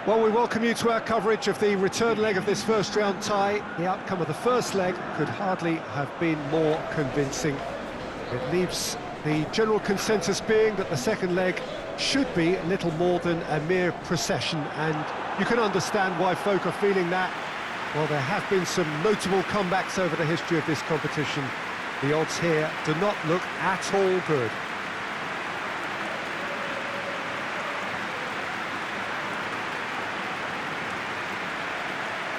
Well, we welcome you to our coverage of the return leg of this first round tie. The outcome of the first leg could hardly have been more convincing. It leaves the general consensus being that the second leg should be little more than a mere procession, and you can understand why folk are feeling that. Well, there have been some notable comebacks over the history of this competition. The odds here do not look at all good.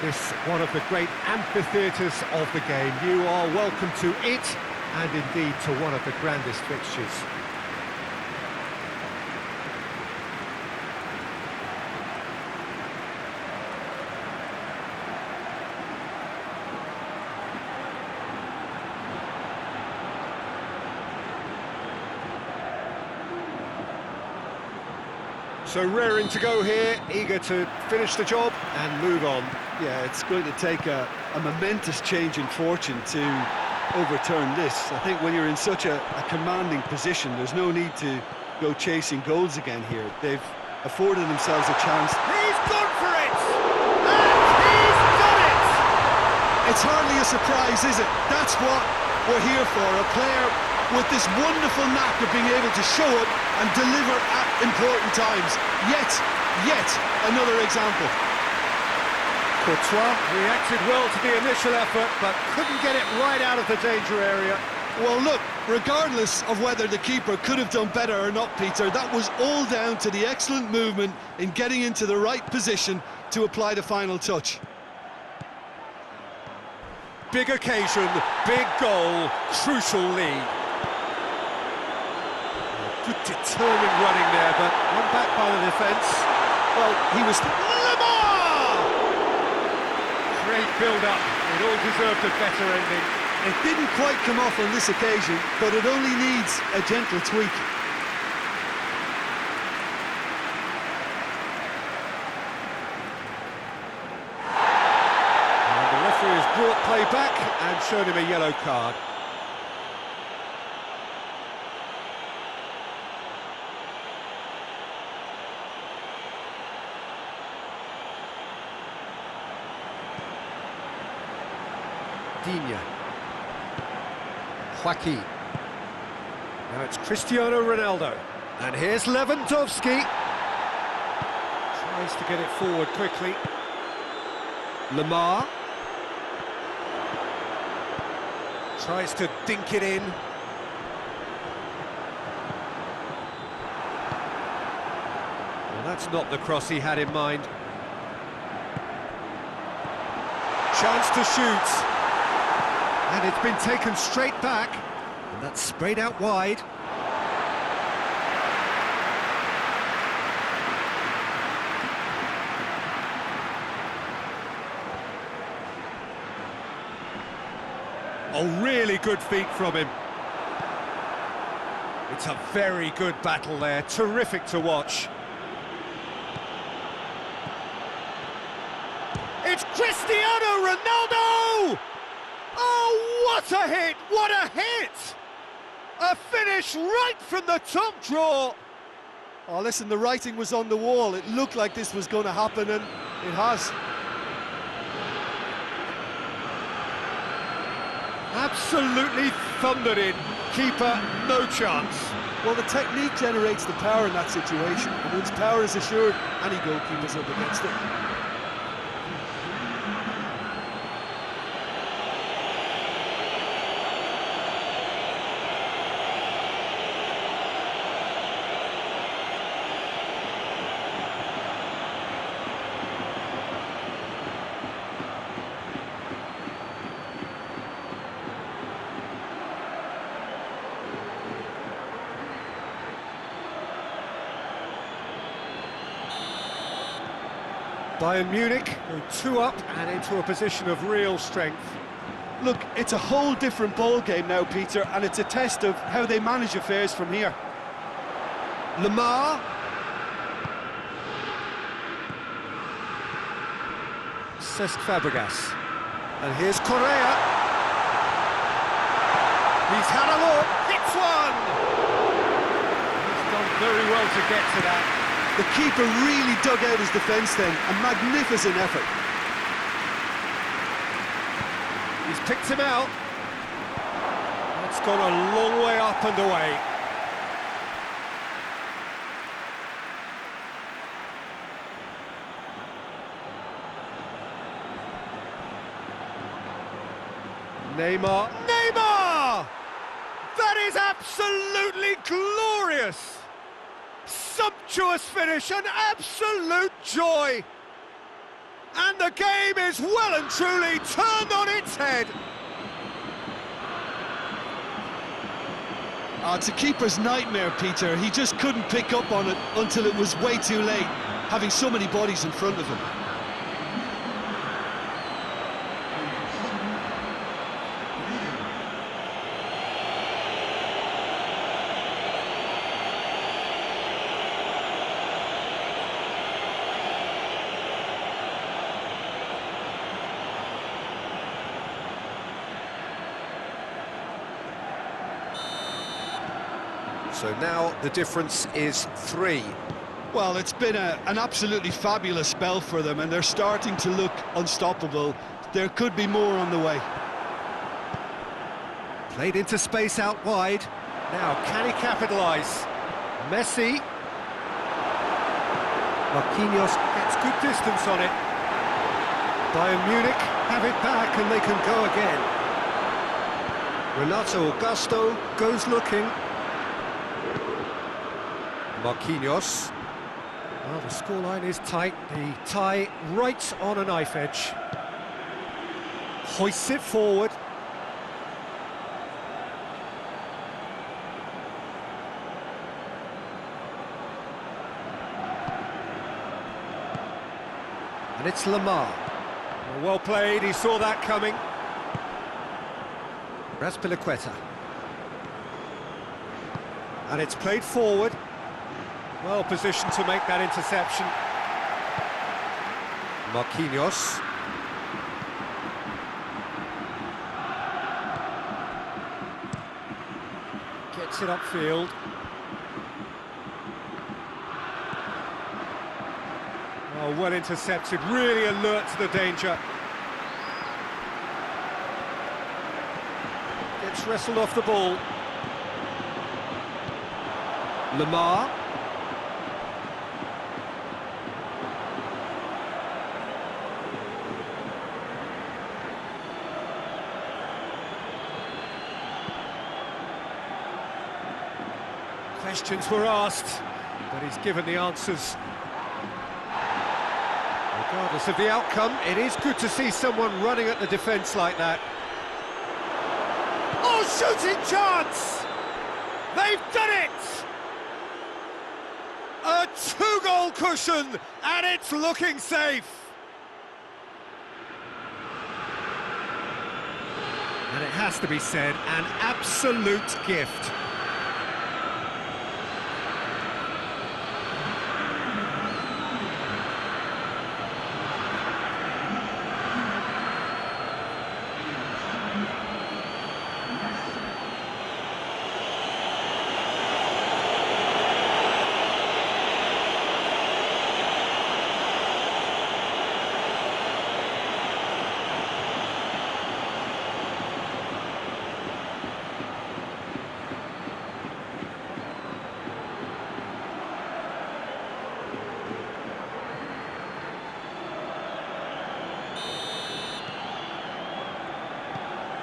This one of the great amphitheatres of the game. You are welcome to it, and indeed to one of the grandest fixtures. So raring to go here, eager to finish the job and move on. Yeah, it's going to take a momentous change in fortune to overturn this. I think when you're in such a commanding position, there's no need to go chasing goals again here. They've afforded themselves a chance. He's gone for it! And he's done it! It's hardly a surprise, is it? That's what we're here for, a player with this wonderful knack of being able to show up and deliver at important times. Yet another example. Courtois reacted well to the initial effort, but couldn't get it right out of the danger area. Well, look, regardless of whether the keeper could have done better or not, Peter, that was all down to the excellent movement in getting into the right position to apply the final touch. Big occasion, big goal, crucial lead. Good determined running there, but one back by the defence. Well, he was... Lamar! Great build-up. It all deserved a better ending. It didn't quite come off on this occasion, but it only needs a gentle tweak. And the referee has brought play back and shown him a yellow card. Joaquin. Now it's Cristiano Ronaldo. And here's Lewandowski. Tries to get it forward quickly. Lamar. Tries to dink it in. Well, that's not the cross he had in mind. Chance to shoot. And it's been taken straight back, and that's sprayed out wide. Oh, really good feet from him. It's a very good battle there, terrific to watch. It's Cristiano Ronaldo! Oh, what a hit! What a hit! A finish right from the top draw! Oh, listen, the writing was on the wall. It looked like this was going to happen, and it has. Absolutely thundered in. Keeper, no chance. Well, the technique generates the power in that situation, and once power is assured, any goalkeeper's up against it. Bayern Munich go 2 up and into a position of real strength. Look, it's a whole different ball game now, Peter, and it's a test of how they manage affairs from here. Lamar. Cesc Fabregas. And here's Correa. He's had a look. Hits one! He's done very well to get to that. The keeper really dug out his defence then. A magnificent effort. He's picked him out. That's gone a long way up and away. Neymar. Neymar! That is absolutely glorious! Sumptuous finish, an absolute joy! And the game is well and truly turned on its head. It's a keeper's nightmare, Peter. He just couldn't pick up on it until it was way too late, having so many bodies in front of him. So now the difference is 3. Well, it's been an absolutely fabulous spell for them, and they're starting to look unstoppable. There could be more on the way. Played into space out wide. Now, can he capitalise? Messi. Marquinhos gets good distance on it. Bayern Munich have it back and they can go again. Renato Augusto goes looking. Marquinhos. Well, the scoreline is tight. The tie right on a knife edge. Hoists it forward. And it's Lamar. Well played, he saw that coming. Raspilicueta. And it's played forward. Well positioned to make that interception. Marquinhos. Gets it upfield. Oh, well intercepted, really alert to the danger. Gets wrestled off the ball. Lamar. Questions were asked, but he's given the answers. Regardless of the outcome, it is good to see someone running at the defence like that. Oh, shooting chance! They've done it! A 2-goal cushion, and it's looking safe. And it has to be said, an absolute gift.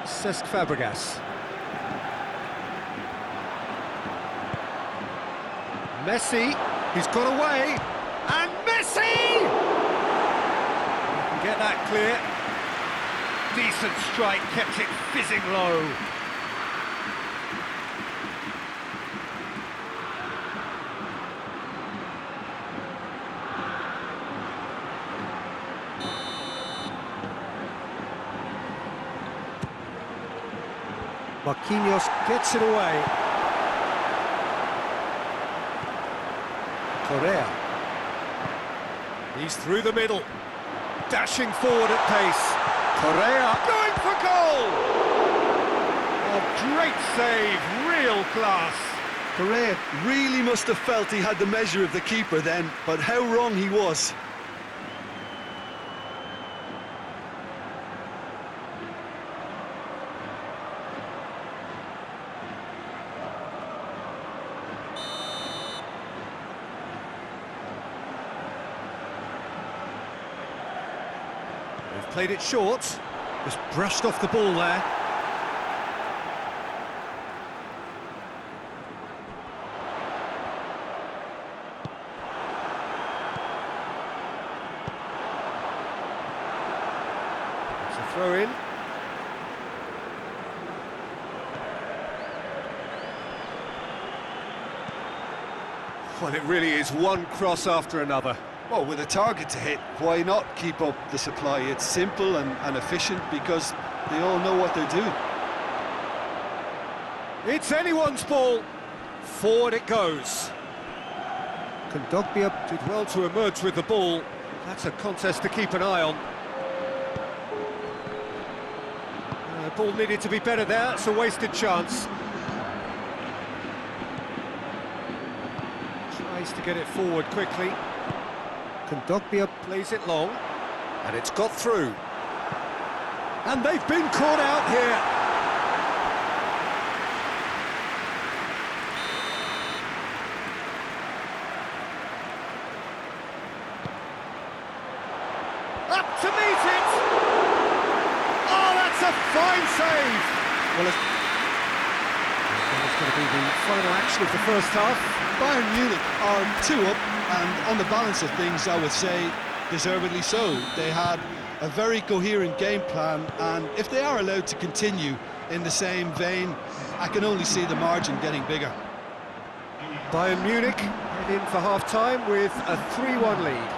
Cesc Fabregas. Messi, he's got away, and Messi! Get that clear. Decent strike, kept it fizzing low. Marquinhos gets it away. Correa. He's through the middle. Dashing forward at pace. Correa going for goal! A great save, real class. Correa really must have felt he had the measure of the keeper then, but how wrong he was. They've played it short, just brushed off the ball there. It's a throw in. Well, it really is one cross after another. Well, with a target to hit, why not keep up the supply? It's simple and efficient because they all know what they're doing. It's anyone's ball. Forward it goes. Kondogbia did well to emerge with the ball. That's a contest to keep an eye on. The ball needed to be better there. It's a wasted chance. Tries to get it forward quickly. Kondogbia plays it long, and it's got through. And they've been caught out here. Up to meet it! Oh, that's a fine save! Well, it's going to be the final action of the first half. Bayern Munich are 2 up, and on the balance of things, I would say, deservedly so. They had a very coherent game plan, and if they are allowed to continue in the same vein, I can only see the margin getting bigger. Bayern Munich head in for half-time with a 3-1 lead.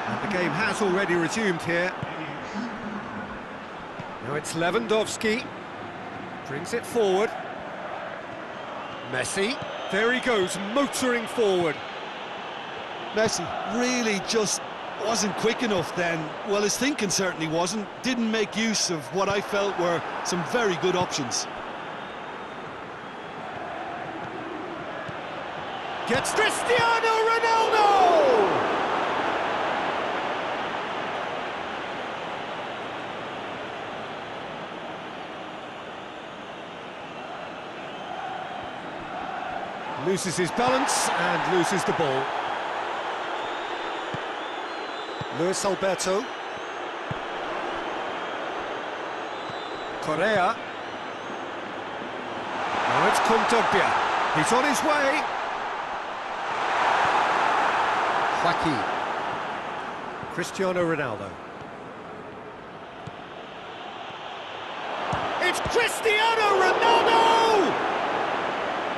And the game has already resumed here. Now it's Lewandowski. Brings it forward. Messi. There he goes, motoring forward. Messi really just wasn't quick enough then. Well, his thinking certainly wasn't. Didn't make use of what I felt were some very good options. Gets Cristiano Ronaldo! Loses his balance and loses the ball. Luis Alberto. Correa. Now it's Kondogbia. He's on his way. Joaquin. Cristiano Ronaldo. It's Cristiano Ronaldo!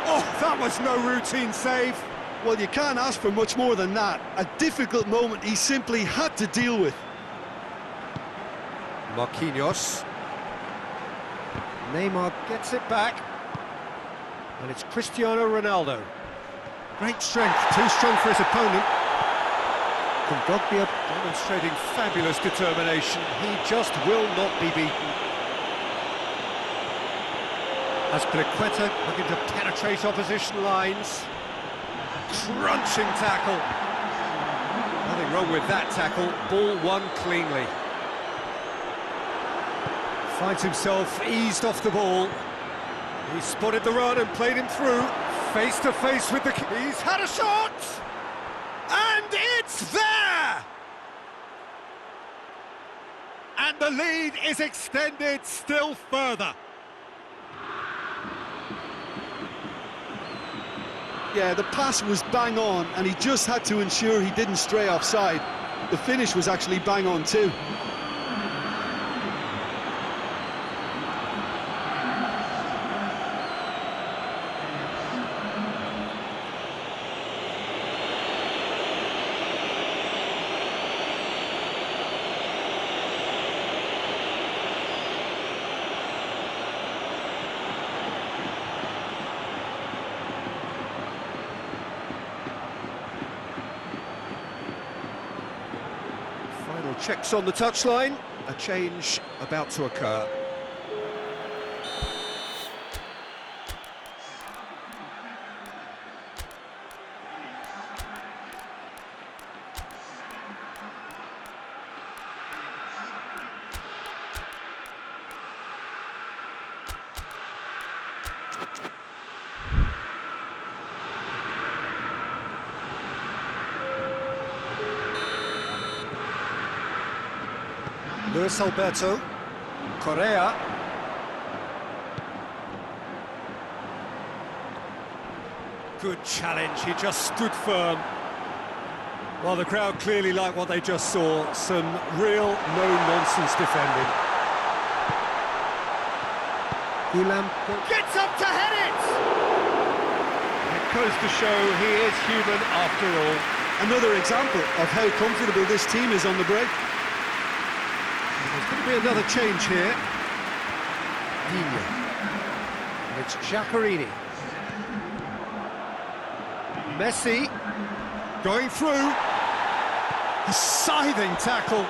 Oh, that was no routine save. Well, you can't ask for much more than that. A difficult moment he simply had to deal with. Marquinhos. Neymar gets it back. And it's Cristiano Ronaldo. Great strength, too strong for his opponent. Kondogbia demonstrating fabulous determination. He just will not be beaten. Azpilicueta looking to penetrate opposition lines. Crunching tackle. Nothing wrong with that tackle. Ball won cleanly. Finds himself eased off the ball. He spotted the run and played him through. Face to face with the... He's had a shot! And it's there! And the lead is extended still further. Yeah, the pass was bang on, and he just had to ensure he didn't stray offside. The finish was actually bang on too. Checks on the touchline, a change about to occur. Luis Alberto. Correa. Good challenge, he just stood firm. Well, the crowd clearly liked what they just saw. Some real no-nonsense defending. Gulam gets up to head it! It goes to show he is human after all. Another example of how comfortable this team is on the break. There's going to be another change here. Digne. And it's Giaccherini. Messi. Going through. A scything tackle.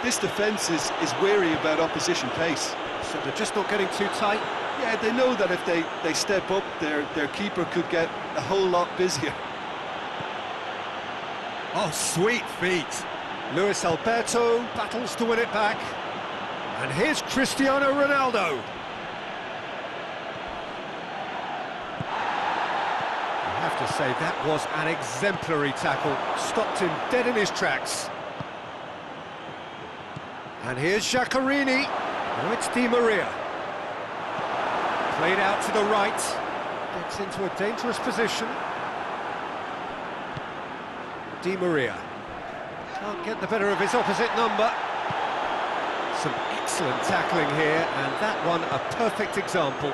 This defence is wary about opposition pace. So they're just not getting too tight. Yeah, they know that if they step up, their keeper could get a whole lot busier. Oh, sweet feet. Luis Alberto battles to win it back. And here's Cristiano Ronaldo. I have to say, that was an exemplary tackle. Stopped him dead in his tracks. And here's Giaccherini. Now it's Di Maria. Played out to the right. Gets into a dangerous position. Di Maria. Can't get the better of his opposite number. Some excellent tackling here, and that one a perfect example.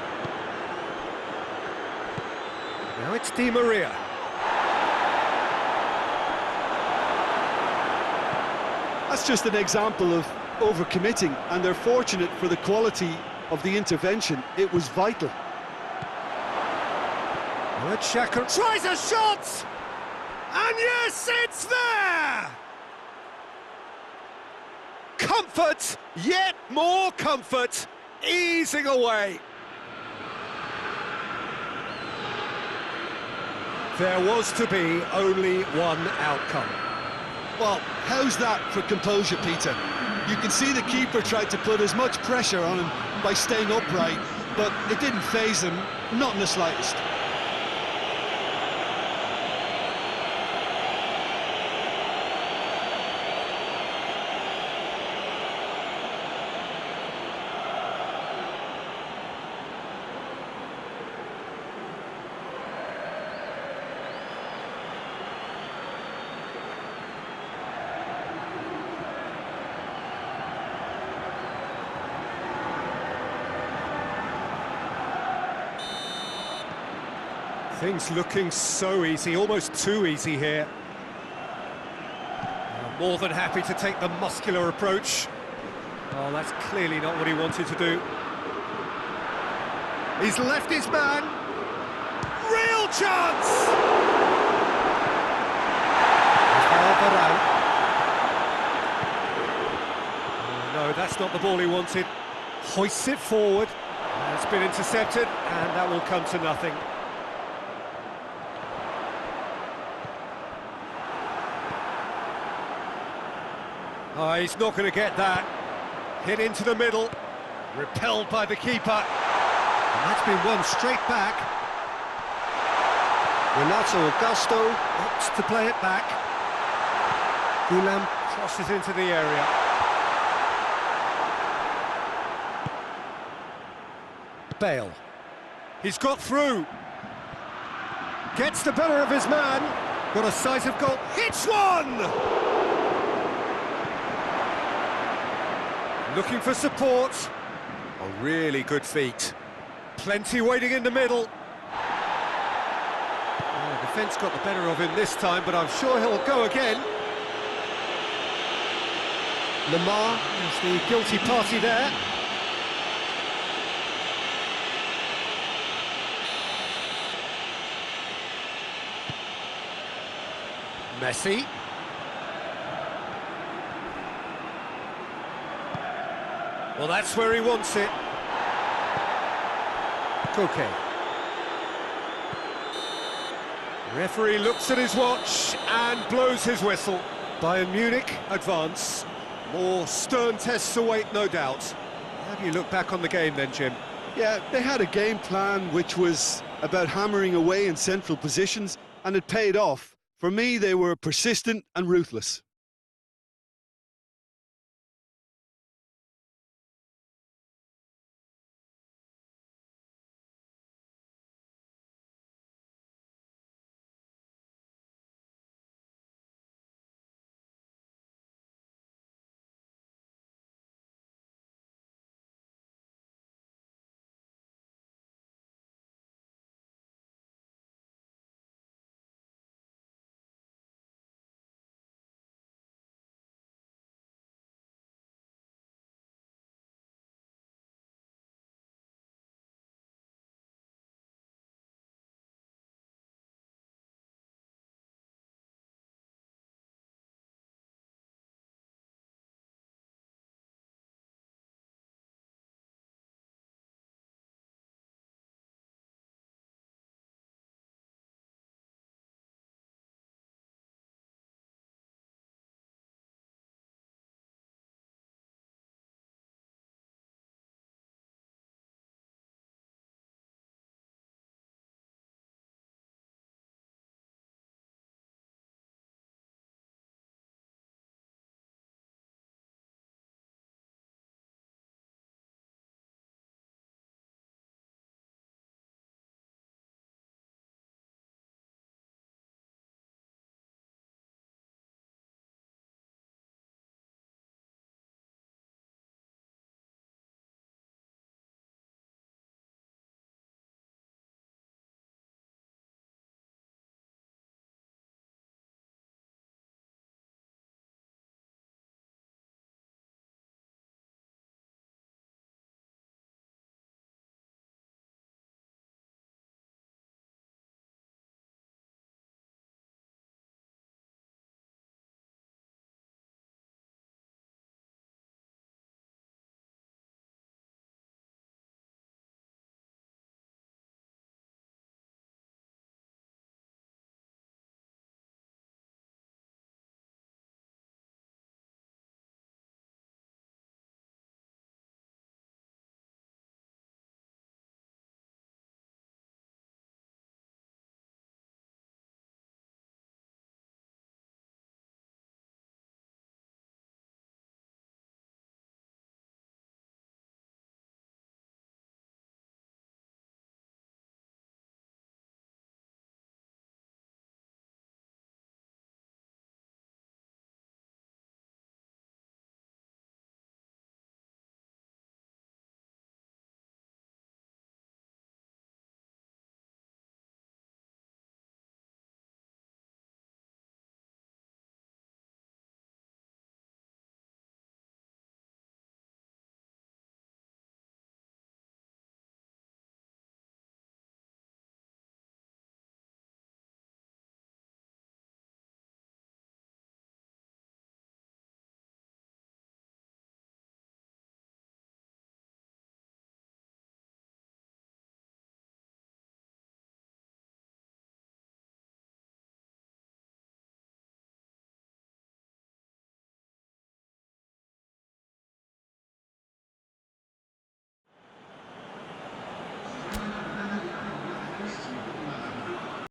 Now it's Di Maria. That's just an example of overcommitting, and they're fortunate for the quality of the intervention. It was vital. Now it's Xhaka. Tries a shot! And yes, it's there! Comfort, yet more comfort, easing away. There was to be only one outcome. Well, how's that for composure, Peter? You can see the keeper tried to put as much pressure on him by staying upright, but it didn't faze him, not in the slightest. Things looking so easy, almost too easy here. More than happy to take the muscular approach. Oh, that's clearly not what he wanted to do. He's left his man. Real chance! Oh, no, that's not the ball he wanted. Hoists it forward. It's been intercepted, and that will come to nothing. Oh, he's not going to get that. Hit into the middle. Repelled by the keeper. And that's been won straight back. Renato Augusto opts to play it back. Gulam crosses into the area. Bale. He's got through. Gets the better of his man. Got a size of goal. Hits one! Looking for support. A really good feat. Plenty waiting in the middle. Oh, the defence got the better of him this time, but I'm sure he'll go again. Lamar is the guilty party there. Messi. Well, that's where he wants it. Koke. Referee looks at his watch and blows his whistle. Bayern Munich advance. More stern tests await, no doubt. How do you look back on the game then, Jim? Yeah, they had a game plan which was about hammering away in central positions, and it paid off. For me, they were persistent and ruthless.